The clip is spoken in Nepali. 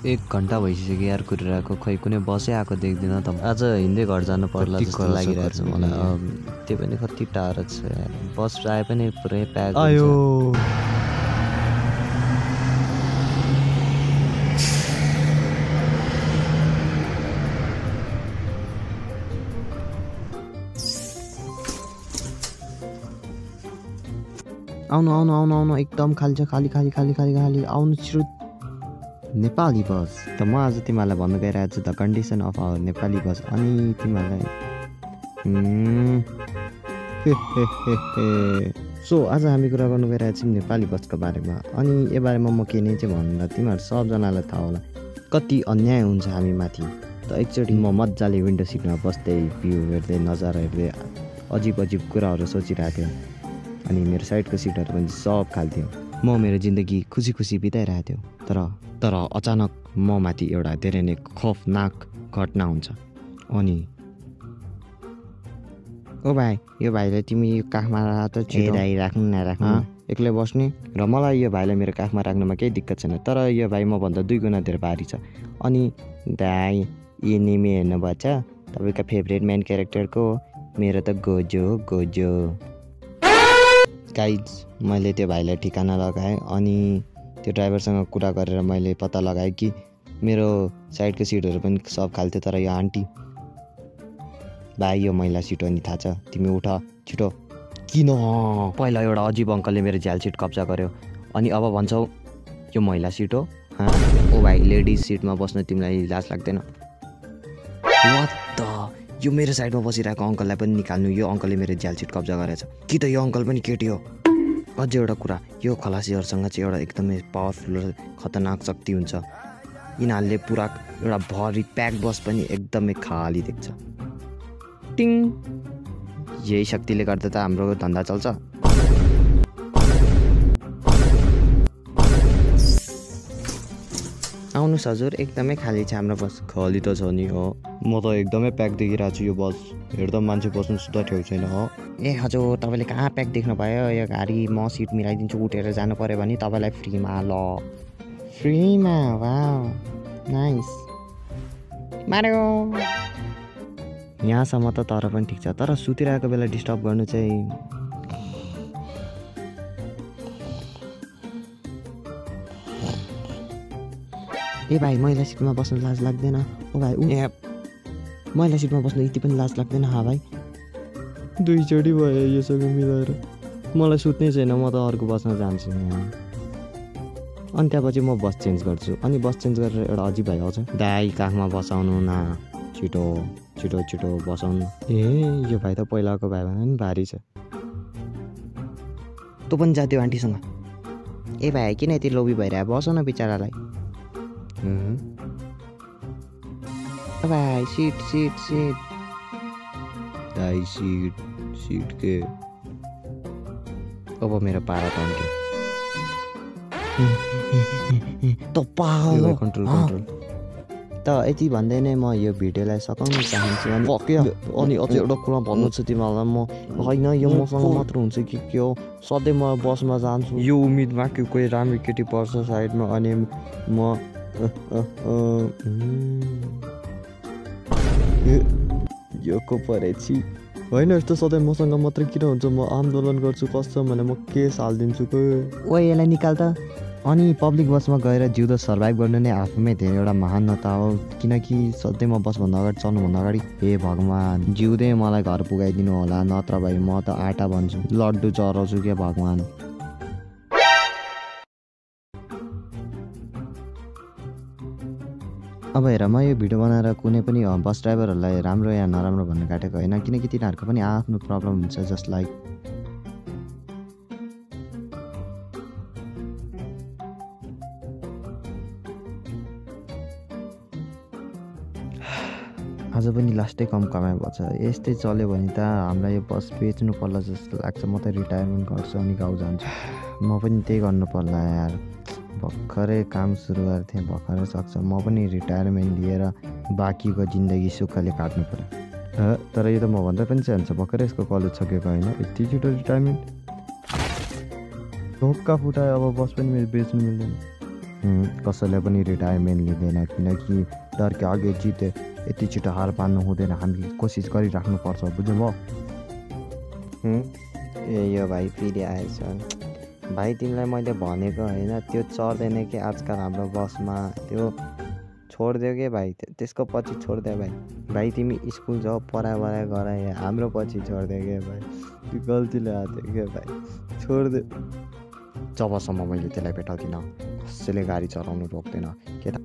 1 घन्टा भइसक्यो यार कुरिरहेको, खै कुनै बसै आएको देख्दिनँ त। आज हिँड्दै घर जानु पर्ला जस्तो लागिरहेछ मलाई। त्यो पनि कति टाढो छ यार, बस आए पनि पुरै प्याक आयो। आउनु आउनु आउनु आउनु, एकदम खाली छ, खाली खाली खाली खाली खाली, आउनु छिटो। नेपाली बस त म आज तिमीहरूलाई भन्नु गइरहेको छु, the condition of our Nepali bus. अनि तिमीहरूलाई सो आज हामी कुरा गर्नु गइरहेको छौँ नेपाली बसको बारेमा। अनि यो बारेमा म के नै चाहिँ भन्दा तिमीहरू सबजनालाई थाहा होला कति अन्याय हुन्छ हामी माथि। त एकचोटि म मजाले विन्डो सिटमा बस्दै भ्यू हेर्दै नजारा हेर्दै अजिब अजिब कुराहरू सोचिरहेको थिएँ। अनि मेरो साइडको सिटहरू पनि सब खाल्थ्यो। म मेरो जिन्दगी खुसी खुसी बिताइरहेको थियो। तर अचानक म माथि एउटा धेरै नै खौफनाक घटना हुन्छ। अनि ओ भाइ, यो भाइलाई तिमी काखमा राख त, छिटो राख्नु नराख्नु, एक्लै बस्ने। र मलाई यो भाइलाई मेरो काखमा राख्नुमा केही दिक्कत छैन, तर यो भाइ मभन्दा 2 गुणा धेरै भारी छ। अनि दाइ एनिमे हेर्नुभएको छ तपाईँको फेभरेट मेन क्यारेक्टरको? मेरो त गोजो हो, गोजो। गाइज मैले त्यो भाइलाई ठिकाना लगाएँ। अनि त्यो ड्राइभरसँग कुरा गरेर मैले पत्ता लगाएँ कि मेरो साइडको सिटहरू पनि सब खाल्थ्यो। तर यो आन्टी, भाइ यो महिला सिट हो नि, थाहा छ, तिमी उठ छिटो। किन? पहिला एउटा अजिब अङ्कलले मेरो झ्याल सिट कब्जा गर्यो, अनि अब भन्छौ यो महिला सिट हो? ओ भाइ, लेडिज सिटमा बस्न तिमीलाई लाज लाग्दैन? वाट द, यो मेरो साइडमा बसिरहेको अङ्कललाई पनि निकाल्नु, यो अङ्कलले मेरो झ्याल सिट कब्जा गरेछ कि त यो अङ्कल पनि केटी हो? अझै एउटा कुरा, यो खलासीहरूसँग चाहिँ एउटा एकदमै पावरफुल र खतरनाक शक्ति हुन्छ। यिनीहरूले पुरा एउटा भरि प्याक बस पनि एकदमै खाली देख्छ। टिङ, यही शक्तिले गर्दा त हाम्रो धन्दा चल्छ। आउनुहोस् हजुर, एकदमै खाली छ हाम्रो बस। खाली त छ नि हो, म त एकदमै प्याक देखिरहेको छु। यो बस हेर्दा मान्छे बस्नु सुधा ठाउँ छैन हो। ए हजुर, तपाईँले कहाँ प्याक देख्नुभयो? यो गाडी म सिट मिलाइदिन्छु, उठेर जानु पऱ्यो भने तपाईँलाई फ्रीमा। ल फ्रीमा? वाउ नाइस, मार्यो। यहाँसम्म त तर पनि ठिक छ, तर सुतिरहेको बेला डिस्टर्ब गर्नु चाहिँ। ए भाइ, महिला सिटमा बस्नु लाज लाग्दैन? ओ भाइ, महिला सिटमा बस्नु यति पनि लाज लाग्दैन? हा भाइ, 2 चोटि भयो योसँग मिलाएर। मलाई सुत्नै छैन, म त अर्को बसमा जान्छु। अनि त्यहाँपछि म बस चेन्ज गर्छु। अनि बस चेन्ज गरेर एउटा अजिब भाइ आउँछ, दाइ काखमा बसाउनु न, छिटो छिटो छिटो बसाउनु। ए यो भाइ त पहिलाको भाइ भन्दा पनि भारी छ। तँ पनि जा त्यो आन्टीसँग। ए भाइ, किन यति लोभी भइरहेको? बस न बिचरालाई। भाइ सिट सिट सिट, दाइ सिट सिट के? अब मेरो पारा तन्क्यो। त पागल, कन्ट्रोल कन्ट्रोल। त यति भन्दै नै म यो भिडियोलाई सकाउन चाहन्छु। अनि अझै एउटा कुरा भन्नु छ तिमीहरूलाई, म होइन यो मसँग मात्र हुन्छ कि के हो, सधैँ म बसमा जान्छु यो उम्मिदमा कि कोही राम्रो केटी पर्छ साइडमा, अनि म यो को परेछि। होइन, यस्तो सधैँ मसँग मात्र किन हुन्छ? म आन्दोलन गर्छु, कसम भने म केस हालिदिन्छु। ओ यसलाई निकाल त। अनि पब्लिक बसमा गएर जिउँदो सर्भाइभ गर्नु नै आफैमै धेरै एउटा महानता हो, किनकि सधैँ म बसभन्दा अगाडि चढ्नुभन्दा अगाडि हे भगवान् जिउँदै मलाई घर पुगाइदिनु होला, नत्र भाइ म त आटा भन्छु, लड्डु चढाउँछु क्या भगवान्। अब हेर, म यो भिडियो बनाएर कुनै पनि बस ड्राइभरहरूलाई राम्रो या नराम्रो भन्नु काटेको होइन, किनकि तिनीहरूको पनि आफ्नो प्रब्लम हुन्छ। जस्ट लाइक आज पनि लास्टै कम कमाइ भएको छ। यस्तै चल्यो भने त हामीलाई यो बस बेच्नु पर्ला जस्तो लाग्छ। म त रिटायरमेन्ट गर्छु अनि गाउँ जान्छु। म पनि त्यही गर्नु पर्ला यार, भर्खरै काम सुरु गरेको थिएँ, भर्खरै सक्छ। म पनि रिटायरमेन्ट लिएर बाँकीको जिन्दगी सुखले काट्नु पर्यो। तर यो त मभन्दा पनि चाहन्छ, भर्खरै यसको कलेज सकेको होइन, यति छिटो रिटायरमेन्ट। ढोक्का फुटायो, अब बस पनि मेरो बेच्नु मिल्दैन। कसैले पनि रिटायरमेन्ट लिँदैन, किनकि डर के आगे जिते यति छिटो हार पार्नु हुँदैन, हामीले कोसिस गरिराख्नुपर्छ, बुझ्नुभयो? ए यो भाइ फेरि आएछ भाइ। तिमीलाई मैले भनेको होइन, त्यो चढ्दैन कि आजकल हाम्रो बसमा, त्यो छोडिदियो के भाइ, त्यसको पछि छोडिदियो भाइ। भाइ तिमी स्कुल जाऊ, पढाइ गराए, हाम्रो पछि छोडिदियो के भाइ, त्यो गल्तीले आएको के भाइ, छोडिदियो। जबसम्म मैले त्यसलाई भेटाउँदिनँ कसैले गाडी चलाउनु रोक्दैन केटा।